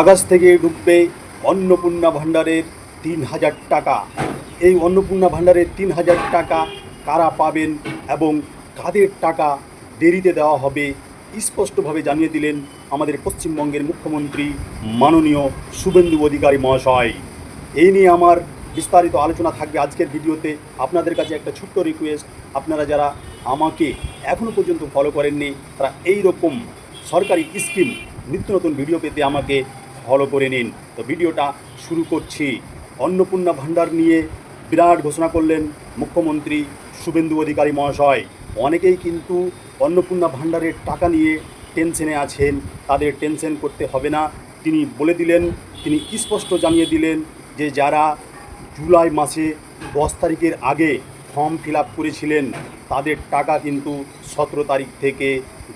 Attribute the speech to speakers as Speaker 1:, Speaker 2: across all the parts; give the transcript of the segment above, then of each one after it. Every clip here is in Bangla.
Speaker 1: আগস্ট থেকে ঢুকবে অন্নপূর্ণা ভাণ্ডারের ৩,০০০ টাকা। এই অন্নপূর্ণা ভাণ্ডারের ৩,০০০ টাকা কারা পাবেন এবং কাদের টাকা দেরিতে দেওয়া হবে স্পষ্টভাবে জানিয়ে দিলেন আমাদের পশ্চিমবঙ্গের মুখ্যমন্ত্রী মাননীয় শুভেন্দু অধিকারী মহাশয়। এই নিয়ে আমার বিস্তারিত আলোচনা থাকবে আজকের ভিডিওতে। আপনাদের কাছে একটা ছোট্ট রিকোয়েস্ট, আপনারা যারা আমাকে এখনও পর্যন্ত ফলো করেননি তারা এই রকম সরকারি স্কিম নিত্য নতুন ভিডিও পেতে আমাকে ফলো করে নিন। তো ভিডিওটা শুরু করছি। অন্নপূর্ণা ভাণ্ডার নিয়ে বিরাট ঘোষণা করলেন মুখ্যমন্ত্রী শুভেন্দু অধিকারী মহাশয়। অনেকেই কিন্তু অন্নপূর্ণা ভাণ্ডারের টাকা নিয়ে টেনশনে আছেন, তাদের টেনশন করতে হবে না। তিনি বলে দিলেন, তিনি স্পষ্ট জানিয়ে দিলেন যে যারা জুলাই মাসে 10 তারিখের আগে ফর্ম ফিল আপ করেছিলেন তাদের টাকা কিন্তু 17 তারিখ থেকে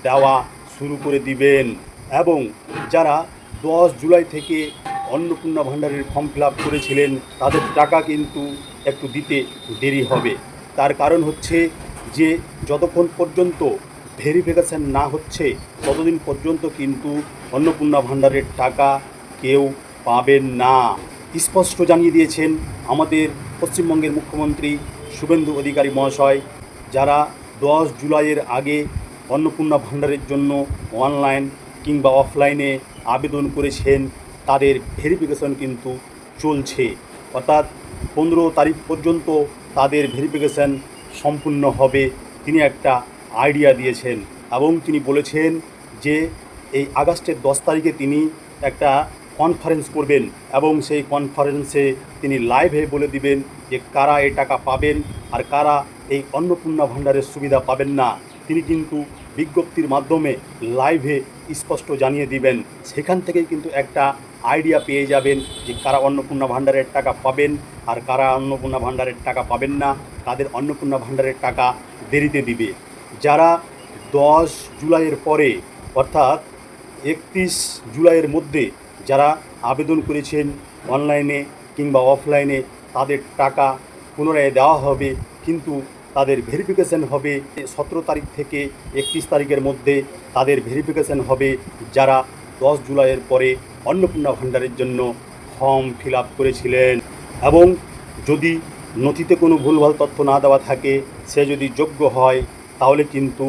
Speaker 1: দেওয়া শুরু করে দিবেন এবং যারা 10 জুলাই থেকে অন্নপূর্ণা ভাণ্ডারের ফর্ম ফিল আপ করেছিলেন তাদের টাকা কিন্তু একটু দিতে দেরি হবে। তার কারণ হচ্ছে যে যতক্ষণ পর্যন্ত ভেরিফিকেশান না হচ্ছে ততদিন পর্যন্ত কিন্তু অন্নপূর্ণা ভাণ্ডারের টাকা কেউ পাবেন না। স্পষ্ট জানিয়ে দিয়েছেন আমাদের পশ্চিমবঙ্গের মুখ্যমন্ত্রী শুভেন্দু অধিকারী মহাশয়। যারা 10 জুলাইয়ের আগে অন্নপূর্ণা ভাণ্ডারের জন্য অনলাইন কিংবা অফলাইনে আবেদন করেছেন তাদের ভেরিফিকেশন কিন্তু চলছে, অর্থাৎ 15 তারিখ পর্যন্ত তাদের ভেরিফিকেশন সম্পূর্ণ হবে। তিনি একটা আইডিয়া দিয়েছেন এবং তিনি বলেছেন যে এই আগস্টের 10 তারিখে তিনি একটা কনফারেন্স করবেন এবং সেই কনফারেন্সে তিনি লাইভে বলে দিবেন যে কারা এই টাকা পাবেন আর কারা এই অন্নপূর্ণা ভাণ্ডারের সুবিধা পাবেন না। তিনি কিন্তু বিজ্ঞপ্তির মাধ্যমে লাইভে স্পষ্ট জানিয়ে দিবেন। সেখান থেকেই কিন্তু একটা আইডিয়া পেয়ে যাবেন যে কারা অন্নপূর্ণা ভাণ্ডারের টাকা পাবেন আর কারা অন্নপূর্ণা ভাণ্ডারের টাকা পাবেন না, তাদের অন্নপূর্ণা ভাণ্ডারের টাকা দেরিতে দিবে। যারা 10 জুলাইয়ের পরে অর্থাৎ 31 জুলাইয়ের মধ্যে যারা আবেদন করেছেন অনলাইনে কিংবা অফলাইনে তাদের টাকা পুনরায় দেওয়া হবে, কিন্তু তাদের ভেরিফিকেশান হবে 17 তারিখ থেকে 31 তারিখের মধ্যে তাদের ভেরিফিকেশান হবে যারা 10 জুলাইয়ের পরে অন্নপূর্ণা ভাণ্ডারের জন্য ফর্ম ফিল আপ করেছিলেন। এবং যদি নথিতে কোনো ভুলভাল তথ্য না দেওয়া থাকে, সে যদি যোগ্য হয় তাহলে কিন্তু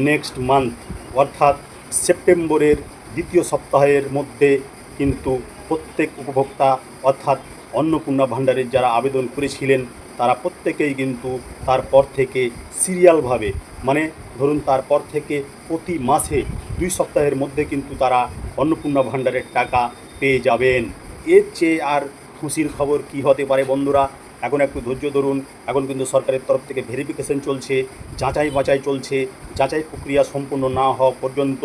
Speaker 1: নেক্সট মান্থ অর্থাৎ সেপ্টেম্বরের দ্বিতীয় সপ্তাহের মধ্যে কিন্তু প্রত্যেক উপভোক্তা অর্থাৎ অন্নপূর্ণা ভাণ্ডারের যারা আবেদন করেছিলেন তারা প্রত্যেকেই কিন্তু তারপর থেকে সিরিয়ালভাবে, মানে ধরুন তারপর থেকে প্রতি মাসে 2 সপ্তাহের মধ্যে কিন্তু তারা অন্নপূর্ণা ভাণ্ডারের টাকা পেয়ে যাবেন। এর চেয়ে আর খুশির খবর কি হতে পারে বন্ধুরা? এখন একটু ধৈর্য ধরুন। এখন কিন্তু সরকারের তরফ থেকে ভেরিফিকেশন চলছে, যাচাই বাছাই চলছে। যাচাই প্রক্রিয়া সম্পূর্ণ না হওয়া পর্যন্ত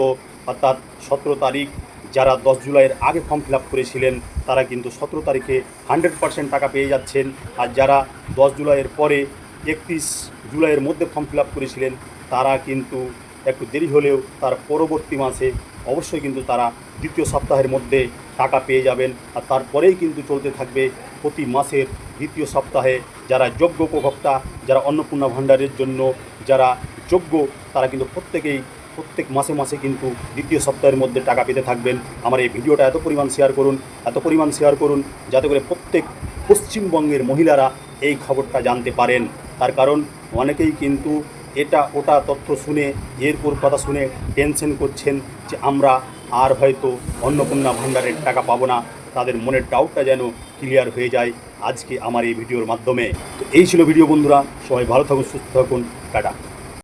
Speaker 1: অর্থাৎ 17 তারিখ যারা 10 জুলাইয়ের আগে ফর্ম ফিল আপ করেছিলেন তারা কিন্তু 17 তারিখে 100% টাকা পেয়ে যাচ্ছেন। আর যারা 10 জুলাইয়ের পরে 31 জুলাইয়ের মধ্যে ফর্ম ফিল আপ করেছিলেন তারা কিন্তু একটু দেরি হলেও তার পরবর্তী মাসে অবশ্যই কিন্তু তারা দ্বিতীয় সপ্তাহের মধ্যে টাকা পেয়ে যাবেন। আর তারপরেই কিন্তু চলতে থাকবে প্রতি মাসের দ্বিতীয় সপ্তাহে যারা যোগ্য উপভোক্তা, যারা অন্নপূর্ণা ভাণ্ডারের জন্য যারা যোগ্য, তারা কিন্তু প্রত্যেক মাসে মাসে কিন্তু দ্বিতীয় সপ্তাহের মধ্যে টাকা পেতে থাকবেন। আমার এই ভিডিওটা এত পরিমাণ শেয়ার করুন যাতে করে প্রত্যেক পশ্চিমবঙ্গের মহিলারা এই খবরটা জানতে পারেন। তার কারণ অনেকেই কিন্তু এটা ওটা তথ্য শুনে এরপর কথা শুনে টেনশন করছেন যে আমরা আর হয়তো অন্নপূর্ণা ভাণ্ডারের টাকা পাবো না। তাদের মনের ডাউটটা যেন ক্লিয়ার হয়ে যায় আজকে আমার এই ভিডিওর মাধ্যমে। তো এই ছিল ভিডিও বন্ধুরা, সবাই ভালো থাকুন, সুস্থ থাকুন, টাটা।